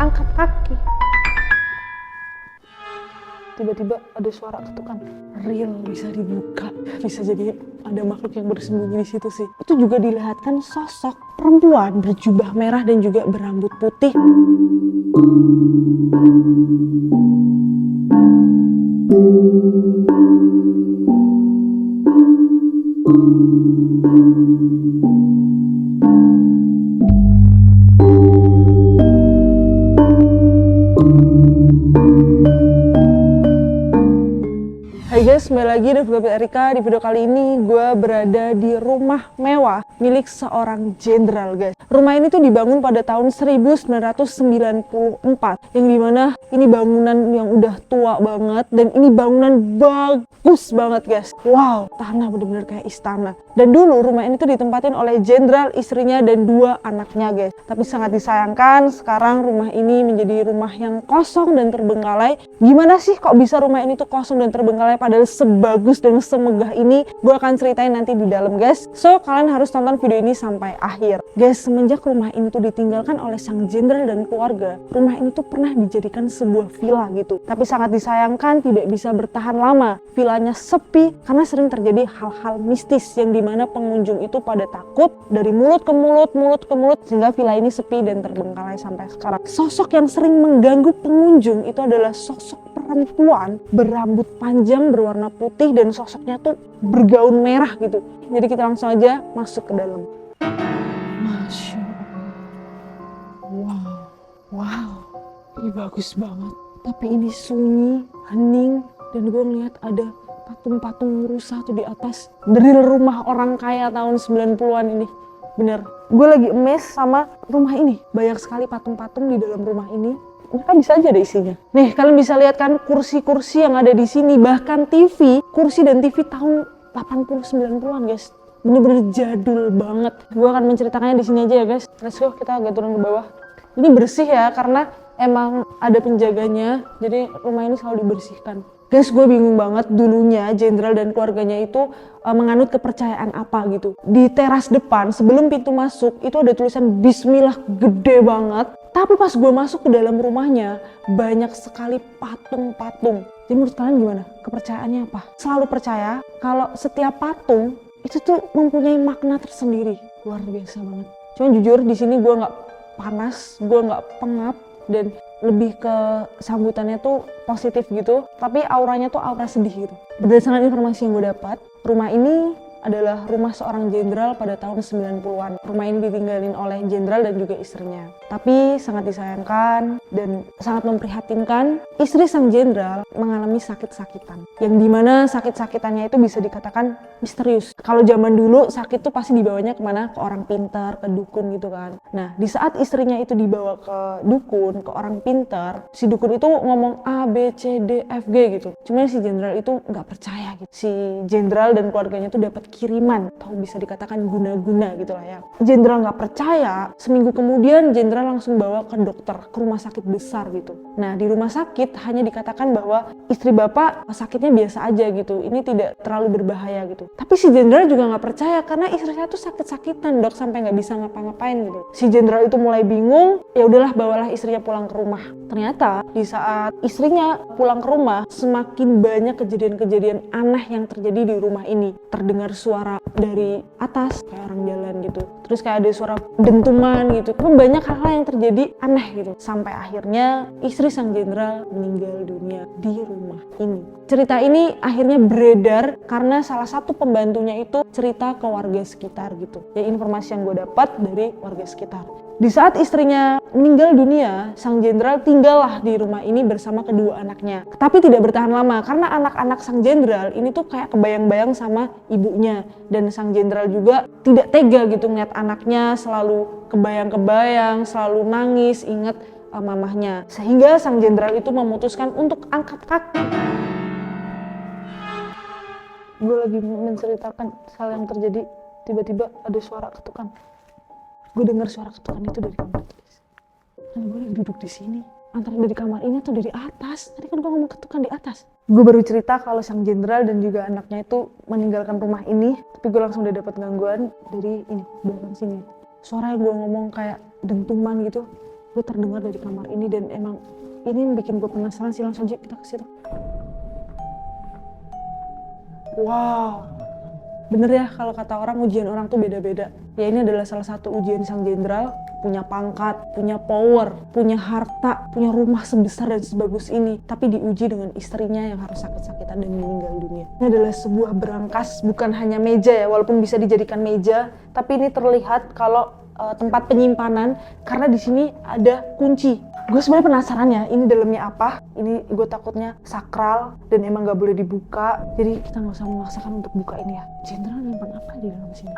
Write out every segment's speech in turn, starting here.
angkat kaki. Tiba-tiba ada suara ketukan. Real bisa dibuka. Bisa jadi ada makhluk yang bersembunyi di situ sih. Itu juga dilihatkan sosok perempuan berjubah merah dan juga berambut putih. Hai guys, kembali lagi di vlog Erika. Di video kali ini gue berada di rumah mewah milik seorang jenderal guys. Rumah ini tuh dibangun pada tahun 1994, yang dimana ini bangunan yang udah tua banget dan ini bangunan bagus banget guys. Wow, tanah bener-bener kayak istana. Dan dulu rumah ini tuh ditempatin oleh jenderal, istrinya dan 2 anaknya guys. Tapi sangat disayangkan sekarang rumah ini menjadi rumah yang kosong dan terbengkalai. Gimana sih kok bisa rumah ini tuh kosong dan terbengkalai padahal sebagus dan semegah ini? Gue akan ceritain nanti di dalam guys. So kalian harus tonton video ini sampai akhir. Guys, semenjak rumah ini tuh ditinggalkan oleh sang jenderal dan keluarga, rumah ini tuh pernah dijadikan sebuah villa gitu. Tapi sangat disayangkan tidak bisa bertahan lama. Villanya sepi karena sering terjadi hal-hal mistis yang dimana pengunjung itu pada takut dari mulut ke mulut, sehingga villa ini sepi dan terbengkalai sampai sekarang. Sosok yang sering mengganggu pengunjung itu adalah sosok perempuan berambut panjang berwarna putih dan sosoknya tuh bergaun merah gitu. Jadi kita langsung aja masuk ke dalam. Masya Allah. Wow, ini bagus banget. Tapi ini sunyi, hening, dan gue ngeliat ada patung-patung rusa tuh di atas. Dari rumah orang kaya tahun 90-an ini. Bener, gue lagi amazed sama rumah ini. Banyak sekali patung-patung di dalam rumah ini. Mereka bisa aja ada isinya. Nih, kalian bisa lihat kan kursi-kursi yang ada di sini. Bahkan TV, kursi dan TV tahun 80-90-an guys. Bener-bener jadul banget. Gue akan menceritakannya di sini aja ya guys. Let's go, kita agak turun ke bawah. Ini bersih ya, karena emang ada penjaganya. Jadi rumah ini selalu dibersihkan. Guys, gue bingung banget dulunya jenderal dan keluarganya itu menganut kepercayaan apa gitu. Di teras depan sebelum pintu masuk itu ada tulisan Bismillah gede banget. Tapi pas gue masuk ke dalam rumahnya banyak sekali patung-patung. Jadi menurut kalian gimana? Kepercayaannya apa? Selalu percaya kalau setiap patung itu tuh mempunyai makna tersendiri. Luar biasa banget. Cuman jujur di sini gue nggak panas, gue nggak pengap dan lebih ke sambutannya tuh positif gitu, tapi auranya tuh aura sedih gitu. Berdasarkan informasi yang gue dapat, rumah ini adalah rumah seorang jenderal pada tahun 90-an. Rumah ini ditinggalin oleh jenderal dan juga istrinya. Tapi sangat disayangkan dan sangat memprihatinkan, istri sang jenderal mengalami sakit-sakitan. Yang dimana sakit-sakitannya itu bisa dikatakan misterius. Kalau zaman dulu sakit tuh pasti dibawanya kemana? Ke orang pintar, ke dukun gitu kan. Nah, di saat istrinya itu dibawa ke dukun, ke orang pintar, si dukun itu ngomong A, B, C, D, F, G gitu. Cuman si jenderal itu nggak percaya gitu. Si jenderal dan keluarganya tuh dapat kiriman, atau bisa dikatakan guna-guna gitu lah ya. Jenderal nggak percaya, seminggu kemudian jenderal langsung bawa ke dokter, ke rumah sakit besar gitu. Nah, di rumah sakit hanya dikatakan bahwa istri bapak sakitnya biasa aja gitu, ini tidak terlalu berbahaya gitu. Tapi si jenderal juga nggak percaya karena istrinya tuh sakit-sakitan dok, sampai nggak bisa ngapa-ngapain gitu. Si jenderal itu mulai bingung, ya udahlah bawalah istrinya pulang ke rumah. Ternyata di saat istrinya pulang ke rumah, semakin banyak kejadian-kejadian aneh yang terjadi di rumah ini. Terdengar suara dari atas kayak orang jalan gitu, terus kayak ada suara dentuman gitu. Banyak hal-hal yang terjadi aneh gitu, sampai akhirnya istri sang jenderal meninggal dunia di rumah ini. Cerita ini akhirnya beredar karena salah satu pembantunya itu cerita ke warga sekitar gitu. Ya, informasi yang gue dapat dari warga sekitar. Di saat istrinya meninggal dunia, sang jenderal tinggallah di rumah ini bersama kedua anaknya. Tapi tidak bertahan lama karena anak-anak sang jenderal ini tuh kayak kebayang-bayang sama ibunya. Dan sang jenderal juga tidak tega gitu ngeliat anaknya selalu kebayang-kebayang, selalu nangis, ingat mamahnya. Sehingga sang jenderal itu memutuskan untuk angkat kaki. Gue lagi menceritakan hal yang terjadi, tiba-tiba ada suara ketukan. Gue dengar suara ketukan itu dari kamar guys. Dan gue lagi duduk di sini. Antara dari kamar ini atau dari atas. Tadi kan gue ngomong ketukan di atas. Gue baru cerita kalau sang jenderal dan juga anaknya itu meninggalkan rumah ini. Tapi gue langsung udah dapat gangguan dari ini, belakang sini. Suara yang gue ngomong kayak dentuman gitu. Gue gue terdengar dari kamar ini, dan emang ini bikin gue penasaran sih. Langsung aja kita ke situ. Wow, bener ya kalau kata orang, ujian orang tuh beda-beda. Ya ini adalah salah satu ujian sang jenderal, punya pangkat, punya power, punya harta, punya rumah sebesar dan sebagus ini, tapi diuji dengan istrinya yang harus sakit-sakitan dan meninggal dunia. Ini adalah sebuah berangkas, bukan hanya meja ya, walaupun bisa dijadikan meja, tapi ini terlihat kalau tempat penyimpanan, karena di sini ada kunci. Gue sebenarnya penasaran ya, ini dalamnya apa? Ini gue takutnya sakral dan emang gak boleh dibuka. Jadi kita gak usah memaksakan untuk buka ini ya. Jenderal nyimpan apa di dalam sini?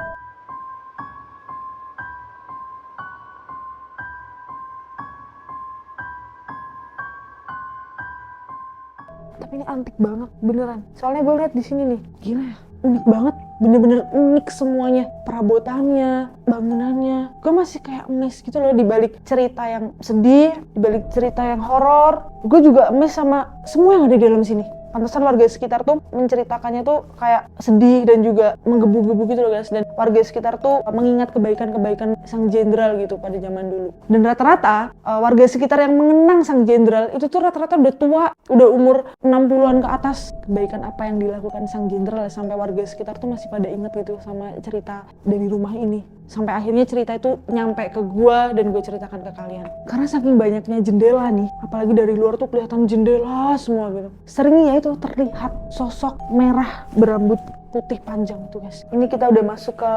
Tapi ini antik banget, beneran. Soalnya gue lihat di sini nih, gila ya, unik banget. Bener-bener unik semuanya, perabotannya, bangunannya. Gue masih kayak amazed gitu loh, dibalik cerita yang sedih, dibalik cerita yang horor. Gue juga amazed sama semua yang ada di dalam sini. Pantesan warga sekitar tuh menceritakannya tuh kayak sedih dan juga menggebu-gebu gitu loh guys. Dan warga sekitar tuh mengingat kebaikan-kebaikan sang jenderal gitu pada zaman dulu. Dan rata-rata warga sekitar yang mengenang sang jenderal itu tuh rata-rata udah tua, udah umur 60-an ke atas. Kebaikan apa yang dilakukan sang jenderal sampai warga sekitar tuh masih pada inget gitu sama cerita dari rumah ini. Sampai akhirnya cerita itu nyampe ke gua dan gue ceritakan ke kalian. Karena saking banyaknya jendela nih, apalagi dari luar tuh kelihatan jendela semua gitu. Seringnya itu terlihat sosok merah berambut putih panjang tuh guys. Ini kita udah masuk ke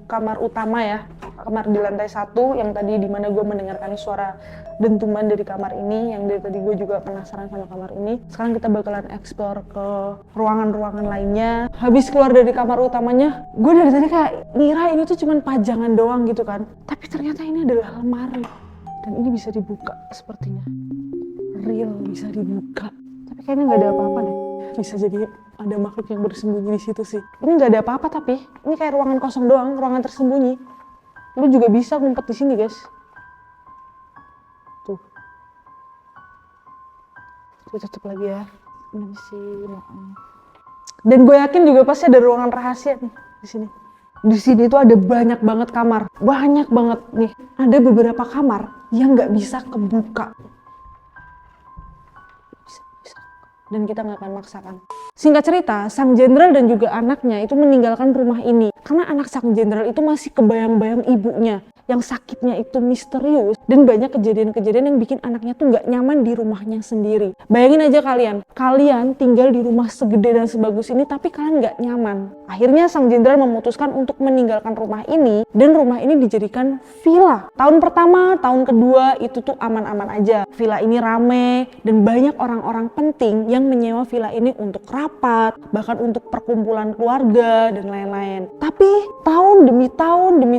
kamar utama ya, kamar di lantai 1 yang tadi dimana gue mendengarkan suara dentuman dari kamar ini, yang dari tadi gue juga penasaran sama kamar ini. Sekarang kita bakalan explore ke ruangan-ruangan lainnya. Habis keluar dari kamar utamanya, gue dari tadi kayak ngira ini tuh cuman pajangan doang gitu kan, tapi ternyata ini adalah lemari dan ini bisa dibuka sepertinya. Real bisa dibuka, tapi kayaknya nggak ada apa-apa deh. Bisa jadi ada makhluk yang bersembunyi di situ sih. Ini nggak ada apa-apa, tapi ini kayak ruangan kosong doang, ruangan tersembunyi. Lu juga bisa ngumpet di sini guys. Tuh. Tutup lagi ya. Ini sih. Dan gue yakin juga pasti ada ruangan rahasia nih di sini. Di sini tuh ada banyak banget kamar, banyak banget nih. Ada beberapa kamar yang nggak bisa kebuka. Dan kita nggak akan maksakan. Singkat cerita, sang jenderal dan juga anaknya itu meninggalkan rumah ini karena anak sang jenderal itu masih kebayang-bayang ibunya yang sakitnya itu misterius, dan banyak kejadian-kejadian yang bikin anaknya tuh nggak nyaman di rumahnya sendiri. Bayangin aja kalian tinggal di rumah segede dan sebagus ini tapi kalian nggak nyaman. Akhirnya sang jenderal memutuskan untuk meninggalkan rumah ini dan rumah ini dijadikan villa. Tahun pertama, tahun kedua itu tuh aman-aman aja. Villa ini rame dan banyak orang-orang penting yang menyewa villa ini untuk rapat, bahkan untuk perkumpulan keluarga dan lain-lain. Tapi tahun demi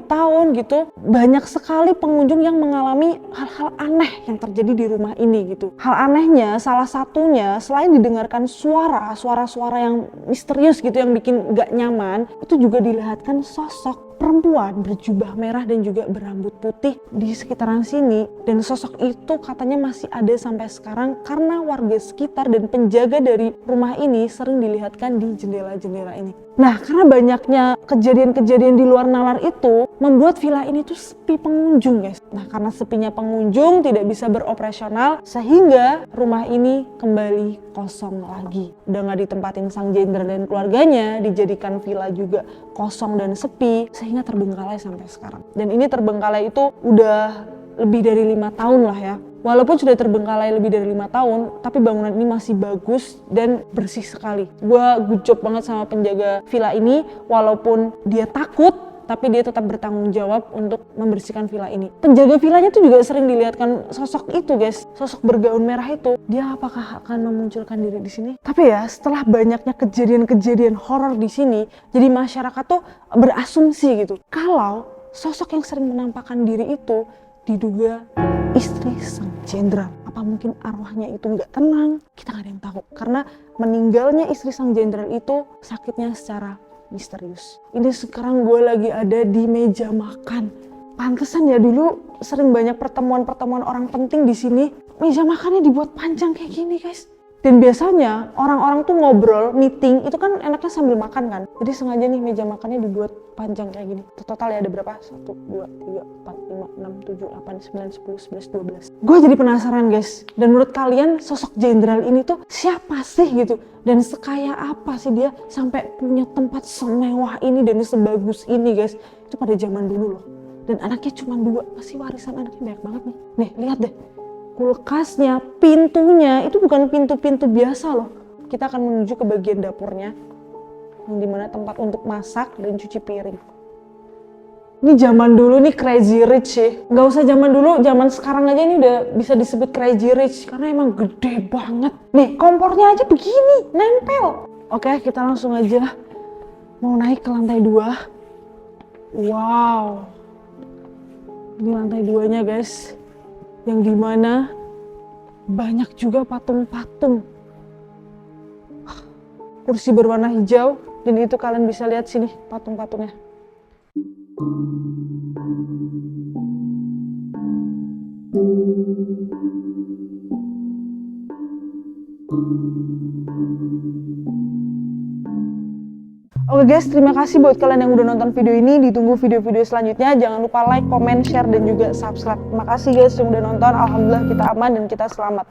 tahun gitu, banyak sekali pengunjung yang mengalami hal-hal aneh yang terjadi di rumah ini gitu. Hal anehnya salah satunya, selain didengarkan suara-suara yang misterius gitu yang bikin gak nyaman, itu juga dilihatkan sosok perempuan berjubah merah dan juga berambut putih di sekitaran sini. Dan sosok itu katanya masih ada sampai sekarang karena warga sekitar dan penjaga dari rumah ini sering dilihatkan di jendela-jendela ini. Nah, karena banyaknya kejadian-kejadian di luar nalar itu membuat villa ini tuh sepi pengunjung guys. Nah, karena sepinya pengunjung tidak bisa beroperasional sehingga rumah ini kembali kosong lagi. Udah gak ditempatin sang jenderal dan keluarganya, dijadikan villa juga kosong dan sepi sehingga terbengkalai sampai sekarang. Dan ini terbengkalai itu udah lebih dari 5 tahun lah ya. Walaupun sudah terbengkalai lebih dari 5 tahun, tapi bangunan ini masih bagus dan bersih sekali. Gua good job banget sama penjaga villa ini, walaupun dia takut, tapi dia tetap bertanggung jawab untuk membersihkan villa ini. Penjaga villanya tuh juga sering dilihatkan sosok itu guys, sosok bergaun merah itu. Dia apakah akan memunculkan diri di sini? Tapi ya, setelah banyaknya kejadian-kejadian horor di sini, jadi masyarakat tuh berasumsi gitu, kalau sosok yang sering menampakkan diri itu diduga istri sang jenderal. Apa mungkin arwahnya itu nggak tenang? Kita nggak ada yang tahu. Karena meninggalnya istri sang jenderal itu sakitnya secara misterius. Ini sekarang gue lagi ada di meja makan. Pantesan ya dulu sering banyak pertemuan-pertemuan orang penting di sini. Meja makannya dibuat panjang kayak gini guys. Dan biasanya orang-orang tuh ngobrol, meeting, itu kan enaknya sambil makan kan. Jadi sengaja nih meja makannya dibuat panjang kayak gini. Total ya ada berapa? 1, 2, 3, 4, 5, 6, 7, 8, 9, 10, 11, 12. Gue jadi penasaran guys. Dan menurut kalian sosok jenderal ini tuh siapa sih gitu? Dan sekaya apa sih dia sampai punya tempat semewah ini dan sebagus ini guys? Itu pada zaman dulu loh. Dan anaknya cuma 2, pasti warisan anaknya banyak banget nih. Nih lihat deh, kulkasnya, pintunya itu bukan pintu-pintu biasa loh. Kita akan menuju ke bagian dapurnya, yang dimana tempat untuk masak dan cuci piring. Ini zaman dulu nih crazy rich sih. Nggak usah zaman dulu, zaman sekarang aja ini udah bisa disebut crazy rich karena emang gede banget. Nih kompornya aja begini, nempel. Oke, kita langsung aja mau naik ke lantai 2. Wow, ini lantai 2-nya guys, yang dimana banyak juga patung-patung. Kursi berwarna hijau, dan itu kalian bisa lihat sini patung-patungnya. Oke guys, terima kasih buat kalian yang udah nonton video ini. Ditunggu video-video selanjutnya. Jangan lupa like, comment, share, dan juga subscribe. Terima kasih guys yang udah nonton. Alhamdulillah kita aman dan kita selamat.